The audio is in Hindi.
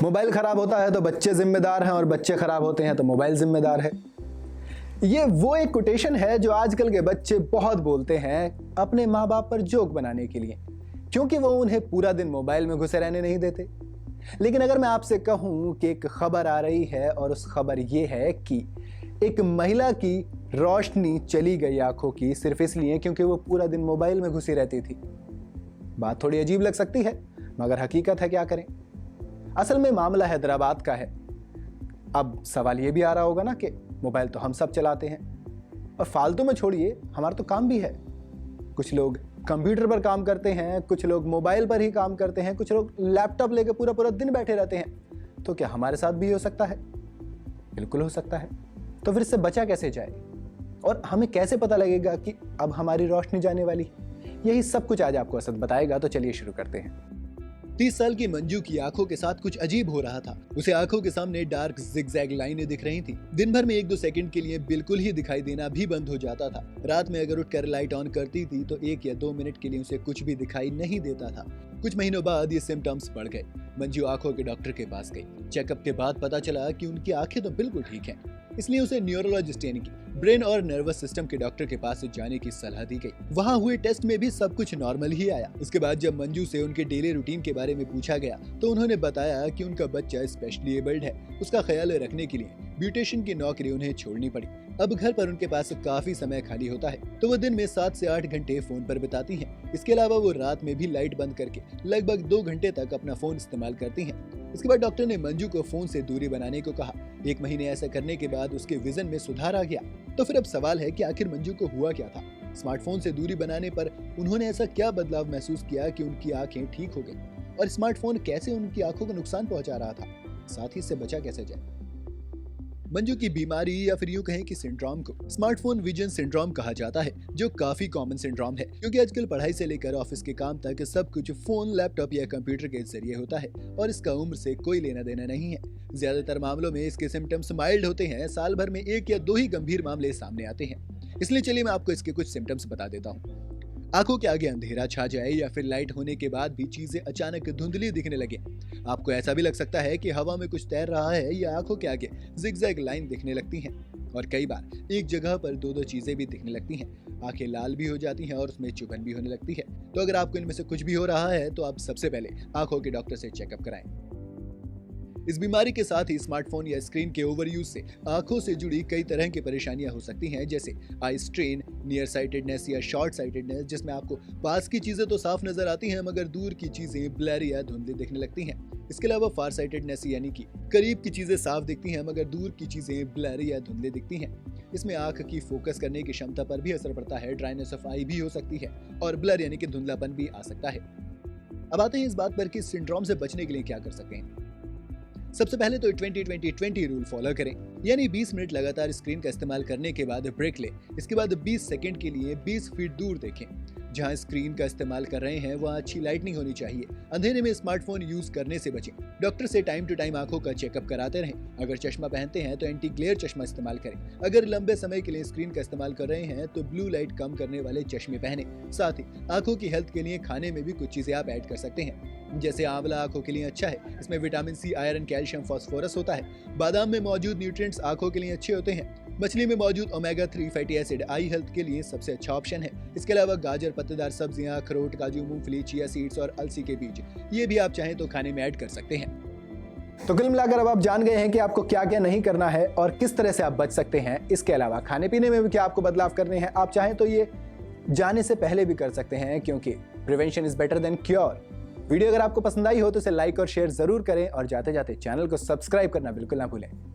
मोबाइल खराब होता है तो बच्चे जिम्मेदार हैं और बच्चे खराब होते हैं तो मोबाइल जिम्मेदार है। ये वो एक कोटेशन है जो आजकल के बच्चे बहुत बोलते हैं अपने माँ बाप पर जोक बनाने के लिए, क्योंकि वो उन्हें पूरा दिन मोबाइल में घुसे रहने नहीं देते। लेकिन अगर मैं आपसे कहूं कि एक खबर आ रही है और उस खबर ये है कि एक महिला की रोशनी चली गई आंखों की सिर्फ इसलिए क्योंकि वो पूरा दिन मोबाइल में घुसी रहती थी। बात थोड़ी अजीब लग सकती है, मगर हकीकत है, क्या करें। असल में मामला हैदराबाद का है। अब सवाल ये भी आ रहा होगा ना कि मोबाइल तो हम सब चलाते हैं, और फालतू में छोड़िए, हमारा तो काम भी है। कुछ लोग कंप्यूटर पर काम करते हैं, कुछ लोग मोबाइल पर ही काम करते हैं, कुछ लोग लैपटॉप लेकर पूरा पूरा दिन बैठे रहते हैं। तो क्या हमारे साथ भी हो सकता है? बिल्कुल हो सकता है। तो फिर इससे बचा कैसे जाए और हमें कैसे पता लगेगा कि अब हमारी रोशनी जाने वाली? यही सब कुछ आज आपको असद बताएगा। तो चलिए शुरू करते हैं। 30 साल की मंजू की आंखों के साथ कुछ अजीब हो रहा था। उसे आंखों के सामने डार्क जिगजैग लाइनें दिख रही थी। दिन भर में 1-2 सेकंड के लिए बिल्कुल ही दिखाई देना भी बंद हो जाता था। रात में अगर उठकर लाइट ऑन करती थी तो 1 या 2 मिनट के लिए उसे कुछ भी दिखाई नहीं देता था। कुछ महीनों बाद ये सिम्टम्स बढ़ गए। मंजू आंखों के डॉक्टर के पास गई। चेकअप के बाद पता चला कि उनकी आंखें तो बिल्कुल ठीक हैं। इसलिए उसे न्यूरोलॉजिस्ट यानी कि ब्रेन और नर्वस सिस्टम के डॉक्टर के पास जाने की सलाह दी गई। वहाँ हुए टेस्ट में भी सब कुछ नॉर्मल ही आया। इसके बाद जब मंजू से उनके डेली रूटीन के बारे में पूछा गया तो उन्होंने बताया कि उनका बच्चा स्पेशली एबल्ड है। उसका ख्याल रखने के लिए ब्यूटिशियन की नौकरी उन्हें छोड़नी पड़ी। अब घर पर उनके पास काफी समय खाली होता है, तो वो दिन में 7 से 8 घंटे फोन पर बिताती हैं। इसके अलावा वो रात में भी लाइट बंद करके लगभग 2 घंटे तक अपना फोन इस्तेमाल करती हैं। इसके बाद डॉक्टर ने मंजू को फोन से दूरी बनाने को कहा। 1 महीने ऐसा करने के बाद उसके विजन में सुधार आ गया। तो फिर अब सवाल है कि आखिर मंजू को हुआ क्या था? स्मार्टफोन से दूरी बनाने पर उन्होंने ऐसा क्या बदलाव महसूस किया कि उनकी आंखें ठीक हो गई, और स्मार्टफोन कैसे उनकी आंखों को नुकसान पहुंचा रहा था, साथ ही इससे बचा कैसे जाए? मंजू की बीमारी या फिर यूं कहें कि सिंड्रोम को स्मार्टफोन विजन सिंड्रोम कहा जाता है, जो काफी कॉमन सिंड्रोम है, क्योंकि आजकल पढ़ाई से लेकर ऑफिस के काम तक सब कुछ फोन, लैपटॉप या कंप्यूटर के जरिए होता है और इसका उम्र से कोई लेना देना नहीं है। ज्यादातर मामलों में इसके सिम्टम्स माइल्ड होते हैं। साल भर में 1 या 2 ही गंभीर मामले सामने आते हैं। इसलिए चलिए मैं आपको इसके कुछ सिम्टम्स बता देता हूँ। आंखों के आगे अंधेरा छा जाए या फिर लाइट होने के बाद भी चीजें अचानक धुंधली दिखने लगे। आपको ऐसा भी लग सकता है कि हवा में कुछ तैर रहा है या आंखों के आगे जिगजैग लाइन दिखने लगती हैं, और कई बार एक जगह पर 2-2 चीजें भी दिखने लगती हैं। आंखें लाल भी हो जाती हैं और उसमें चुभन भी होने लगती है। तो अगर आपको इनमें से कुछ भी हो रहा है तो आप सबसे पहले आंखों के डॉक्टर से चेकअप कराएं। इस बीमारी के साथ ही स्मार्टफोन या स्क्रीन के ओवर यूज से आंखों से जुड़ी कई तरह की परेशानियां हो सकती हैं, जैसे आई स्ट्रेन, नियर साइटेडनेस या शॉर्ट साइटेडनेस, जिसमें आपको पास की चीजें तो साफ नजर आती हैं मगर दूर की चीजें ब्लरी या धुंधली दिखने लगती हैं। इसके अलावा फार साइटेडनेस यानी कि करीब की चीजें साफ दिखती हैं मगर दूर की चीजें ब्लरी या धुंधली दिखती हैं। इसमें आंख की फोकस करने की क्षमता पर भी असर पड़ता है। ड्राइनेस ऑफ आई भी हो सकती है और ब्लर यानी कि धुंधलापन भी आ सकता है। अब आते हैं इस बात पर कि सिंड्रोम से बचने के लिए क्या कर सकते हैं। सबसे पहले तो 20-20-20 रूल फॉलो करें, यानी 20 मिनट लगातार स्क्रीन का इस्तेमाल करने के बाद ब्रेक लें। इसके बाद 20 सेकंड के लिए 20 फीट दूर देखें। जहां स्क्रीन का इस्तेमाल कर रहे हैं वहां अच्छी लाइटनिंग होनी चाहिए। अंधेरे में स्मार्टफोन यूज करने से बचें। डॉक्टर से टाइम टू टाइम आंखों का चेकअप कराते रहें। अगर चश्मा पहनते हैं तो एंटी ग्लेयर चश्मा इस्तेमाल करें। अगर लंबे समय के लिए स्क्रीन का इस्तेमाल कर रहे हैं तो ब्लू लाइट कम करने वाले चश्मे पहने। साथ ही आंखों की हेल्थ के लिए खाने में भी कुछ चीजें आप ऐड कर सकते हैं, जैसे आंवला आंखों के लिए अच्छा है। इसमें vitamin C, iron, calcium, phosphorus होता है। बादाम में मौजूद न्यूट्रिएंट्स आंखों के लिए अच्छे होते हैं। मछली में मौजूद ओमेगा 3 फैटी एसिड आई हेल्थ के लिए सबसे अच्छा ऑप्शन है। इसके अलावा गाजर, पत्तेदार सब्जियां, अखरोट, काजू, मूंगफली, चिया सीड्स और अलसी के बीज, ये भी आप चाहें तो खाने में ऐड कर सकते हैं। तो कुल मिलाकर अब आप जान गए हैं कि आपको क्या क्या नहीं करना है और किस तरह से आप बच सकते हैं। इसके अलावा खाने पीने में भी क्या आपको बदलाव करने हैं। आप चाहें तो ये जाने से पहले भी कर सकते हैं, क्योंकि prevention is better than cure. Video अगर आपको पसंद आई हो तो इसे लाइक और शेयर जरूर करें और जाते जाते चैनल को सब्सक्राइब करना बिल्कुल ना भूलें।